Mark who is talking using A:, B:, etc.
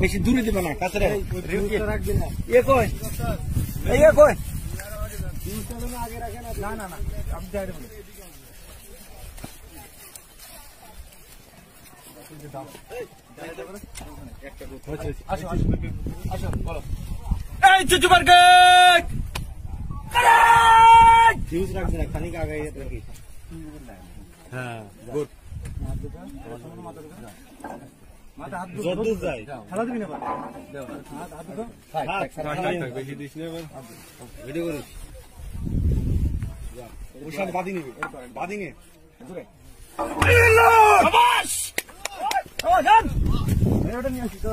A: বেশি দূরে দিবে না কাছে না না না এই চুচু মার্কেট ফিউজ রাখবে না খানিক আগে রাখি হ্যাঁ গুড মাথা হাত জোর যায় খেলা দিবি না হাত বেশি দিস না ভিডিও করিস ওশান বাদি নিবি বাদি নে শাবাশ ও জান এটা নিয়ে আসি তো